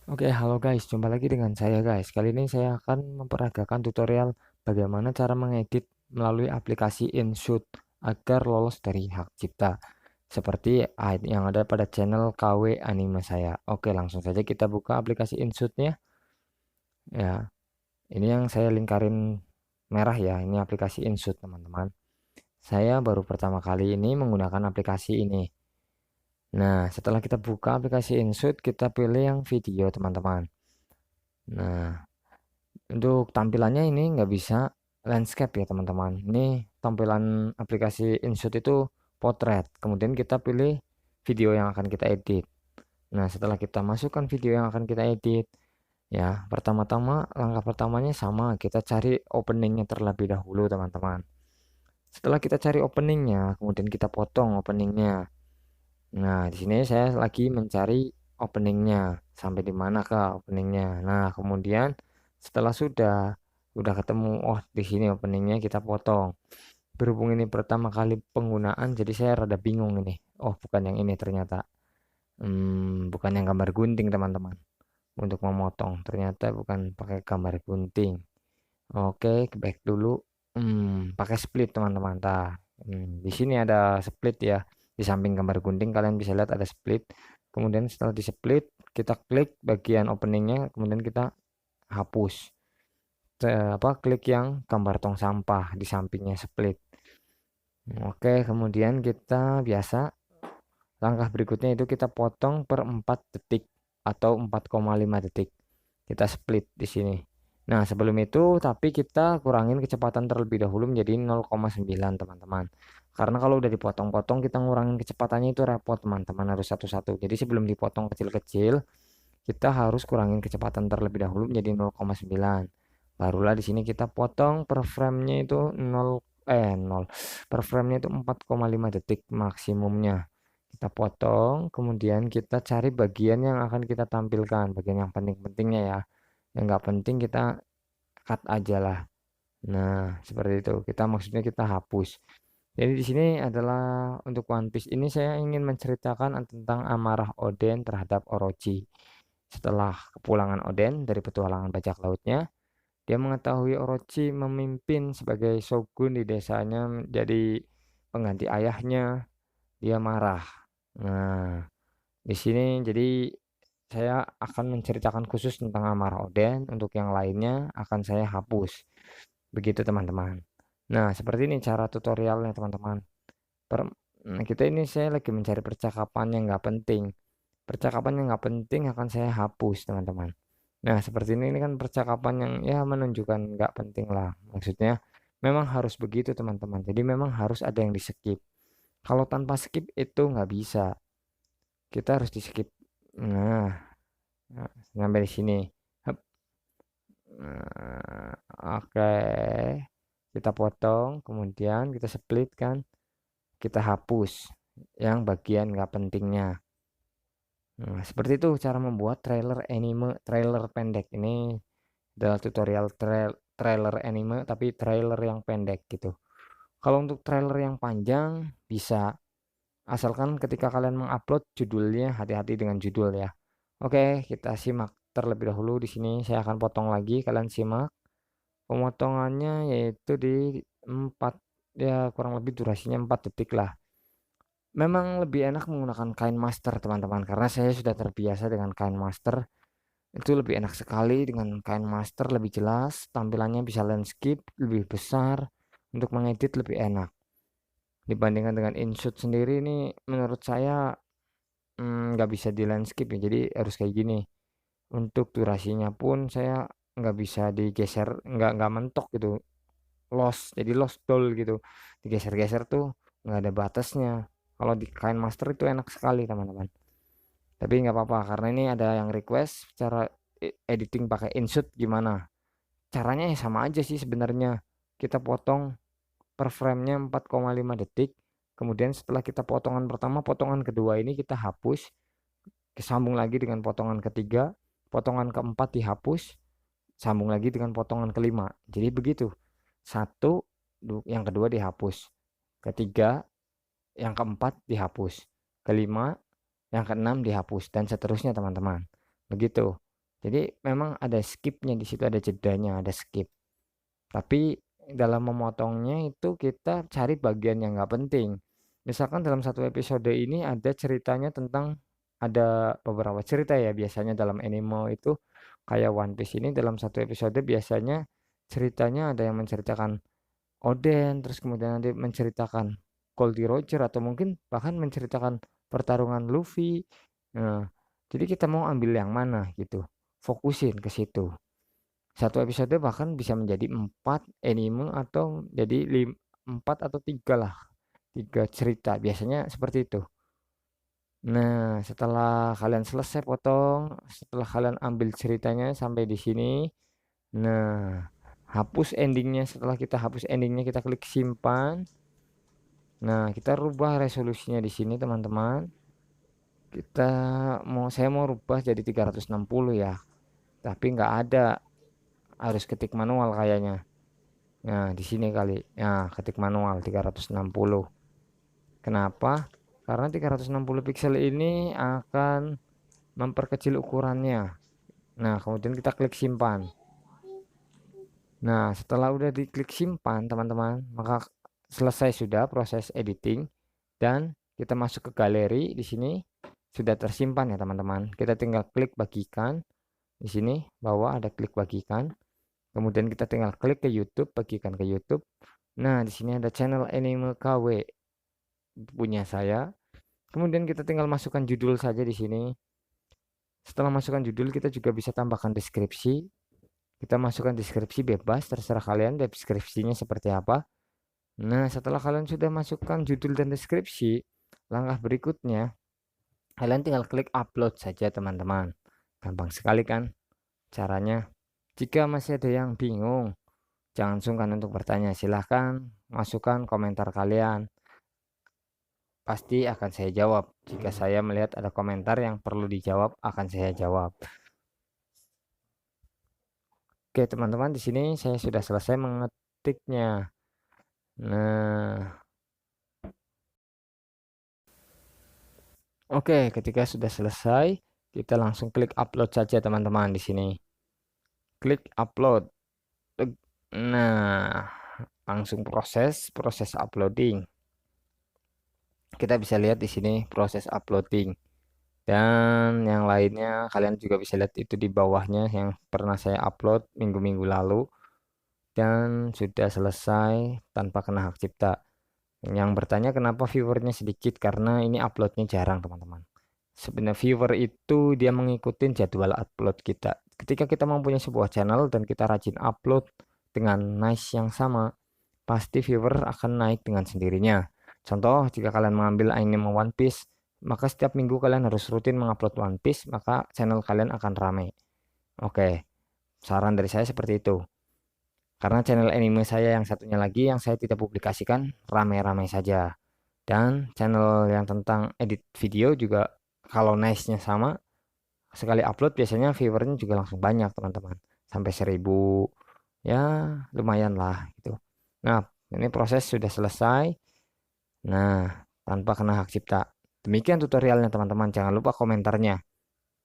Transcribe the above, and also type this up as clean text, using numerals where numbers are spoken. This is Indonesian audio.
Oke, halo guys, jumpa lagi dengan saya guys. Kali ini saya akan memperagakan tutorial bagaimana cara mengedit melalui aplikasi InShot agar lolos dari hak cipta. Seperti yang ada pada channel KW Anime saya. Oke, langsung saja kita buka aplikasi InShotnya. Ya, ini yang saya lingkarin merah ya, ini aplikasi InShot teman-teman. Saya baru pertama kali ini menggunakan aplikasi ini. Nah, setelah kita buka aplikasi InShot, kita pilih yang video teman-teman. Nah, untuk tampilannya ini nggak bisa landscape ya teman-teman. Ini tampilan aplikasi InShot itu potret. Kemudian kita pilih video yang akan kita edit. Nah, setelah kita masukkan video yang akan kita edit, ya pertama-tama langkah pertamanya sama, kita cari openingnya terlebih dahulu teman-teman. Setelah kita cari openingnya, kemudian kita potong openingnya. Nah, di sini saya lagi mencari openingnya. Sampai di mana kak openingnya? Nah, kemudian setelah sudah ketemu, oh di sini openingnya kita potong. Berhubung ini pertama kali penggunaan, jadi saya rada bingung ini. Oh, bukan yang ini ternyata. Bukan yang gambar gunting teman-teman. Untuk memotong, ternyata bukan pakai gambar gunting. Oke, ke back dulu. Pakai split teman-teman. Di sini ada split ya. Di samping gambar gunting kalian bisa lihat ada split. Kemudian setelah di split, kita klik bagian openingnya, kemudian kita hapus. Klik yang gambar tong sampah di sampingnya split. Oke, kemudian kita biasa langkah berikutnya itu kita potong per 4 detik atau 4,5 detik. Kita split di sini. Nah, sebelum itu tapi kita kurangin kecepatan terlebih dahulu menjadi 0,9 teman-teman. Karena kalau udah dipotong-potong kita ngurangin kecepatannya itu repot teman-teman, harus satu-satu. Jadi sebelum dipotong kecil-kecil, kita harus kurangin kecepatan terlebih dahulu menjadi 0,9. Barulah di sini kita potong per frame-nya itu 0. Per frame-nya itu 4,5 detik maksimumnya. Kita potong, kemudian kita cari bagian yang akan kita tampilkan, bagian yang penting-pentingnya ya. Yang nggak penting kita cut aja lah. Nah, seperti itu. Kita maksudnya kita hapus. Jadi di sini adalah untuk One Piece ini saya ingin menceritakan tentang amarah Oden terhadap Orochi. Setelah kepulangan Oden dari petualangan bajak lautnya, dia mengetahui Orochi memimpin sebagai shogun di desanya menjadi pengganti ayahnya. Dia marah. Nah, di sini jadi saya akan menceritakan khusus tentang amarah Oden. Untuk yang lainnya akan saya hapus. Begitu teman-teman. Nah, seperti ini cara tutorialnya teman-teman. Kita ini saya lagi mencari percakapan yang nggak penting. Percakapan yang nggak penting akan saya hapus teman-teman. Nah, seperti ini kan percakapan yang ya menunjukkan nggak penting lah. Maksudnya memang harus begitu teman-teman. Jadi memang harus ada yang di skip. Kalau tanpa skip itu nggak bisa. Kita harus di skip. Nah, sampai di sini. Hup. Nah, oke. Kita potong, kemudian kita split kan. Kita hapus yang bagian nggak pentingnya. Nah, seperti itu cara membuat trailer anime, trailer pendek. Ini adalah tutorial trailer anime, tapi trailer yang pendek gitu. Kalau untuk trailer yang panjang bisa, asalkan ketika kalian mengupload judulnya hati-hati dengan judul ya. Oke, kita simak terlebih dahulu di sini. Saya akan potong lagi, kalian simak. Pemotongannya yaitu di 4 ya kurang lebih durasinya 4 detik lah. Memang lebih enak menggunakan kain master teman-teman karena saya sudah terbiasa dengan kain master. Itu lebih enak sekali dengan kain master, lebih jelas, tampilannya bisa landscape, lebih besar, untuk mengedit lebih enak. Dibandingkan dengan InShot sendiri ini menurut saya nggak bisa di landscape ya, jadi harus kayak gini. Untuk durasinya pun saya nggak bisa digeser, nggak mentok gitu, lost, jadi lost doll gitu. Digeser-geser tuh nggak ada batasnya. Kalau di kain master itu enak sekali teman-teman. Tapi nggak apa-apa karena ini ada yang request cara editing pakai InShot gimana. Caranya ya sama aja sih sebenarnya. Kita potong per frame-nya 4,5 detik. Kemudian setelah kita potongan pertama, potongan kedua ini kita hapus. Sambung lagi dengan potongan ketiga. Potongan keempat dihapus. Sambung lagi dengan potongan kelima. Jadi begitu. Satu, yang kedua dihapus. Ketiga, yang keempat dihapus. Kelima, yang keenam dihapus. Dan seterusnya teman-teman. Begitu. Jadi memang ada skipnya di situ, ada jedanya, ada skip. Tapi dalam memotongnya itu kita cari bagian yang nggak penting. Misalkan dalam satu episode ini ada ceritanya tentang, ada beberapa cerita ya biasanya dalam anime itu, kayak One Piece ini dalam satu episode biasanya ceritanya ada yang menceritakan Oden, terus kemudian nanti menceritakan Goldie Roger atau mungkin bahkan menceritakan pertarungan Luffy. Nah, jadi kita mau ambil yang mana gitu, fokusin ke situ. Satu episode bahkan bisa menjadi 4 anime atau jadi empat atau tiga lah, tiga cerita biasanya seperti itu. Nah, setelah kalian selesai potong, setelah kalian ambil ceritanya sampai di sini, nah, hapus endingnya. Setelah kita hapus endingnya, kita klik simpan. Nah, kita rubah resolusinya di sini, teman-teman. Kita saya mau rubah jadi 360 ya, tapi nggak ada, harus ketik manual kayaknya. Nah, di sini kali. Nah, ketik manual 360. Kenapa? Karena 360 pixel ini akan memperkecil ukurannya. Nah, kemudian kita klik simpan. Nah, setelah udah diklik simpan, teman-teman, maka selesai sudah proses editing dan kita masuk ke galeri. Di sini sudah tersimpan ya, teman-teman. Kita tinggal klik bagikan. Di sini bawah ada klik bagikan. Kemudian kita tinggal klik ke YouTube, bagikan ke YouTube. Nah, di sini ada channel Anime KW punya saya. Kemudian kita tinggal masukkan judul saja di sini. Setelah masukkan judul, kita juga bisa tambahkan deskripsi. Kita masukkan deskripsi bebas, terserah kalian deskripsinya seperti apa. Nah, setelah kalian sudah masukkan judul dan deskripsi, langkah berikutnya, kalian tinggal klik upload saja, teman-teman. Gampang sekali kan caranya. Jika masih ada yang bingung, jangan sungkan untuk bertanya. Silahkan masukkan komentar kalian. Pasti akan saya jawab. Jika saya melihat ada komentar yang perlu dijawab, akan saya jawab. Oke, teman-teman, di sini saya sudah selesai mengetiknya. Nah, oke, ketika sudah selesai, kita langsung klik upload saja, teman-teman, di sini. Klik upload. Nah, langsung proses uploading. Kita bisa lihat di sini proses uploading. Dan yang lainnya kalian juga bisa lihat itu di bawahnya yang pernah saya upload minggu-minggu lalu dan sudah selesai tanpa kena hak cipta. Yang bertanya kenapa viewernya sedikit, karena ini uploadnya jarang, teman-teman. Sebenarnya viewer itu dia mengikuti jadwal upload kita. Ketika kita mempunyai sebuah channel dan kita rajin upload dengan nice yang sama, pasti viewer akan naik dengan sendirinya. Contoh, jika kalian mengambil anime One Piece, maka setiap minggu kalian harus rutin mengupload One Piece, maka channel kalian akan ramai. Oke, saran dari saya seperti itu. Karena channel anime saya yang satunya lagi yang saya tidak publikasikan ramai-ramai saja. Dan channel yang tentang edit video juga kalau nice-nya sama, sekali upload biasanya viewernya juga langsung banyak, teman-teman. Sampai 1.000, ya lumayan lah gitu. Nah, ini proses sudah selesai. Nah, tanpa kena hak cipta. Demikian tutorialnya, teman-teman. Jangan lupa komentarnya.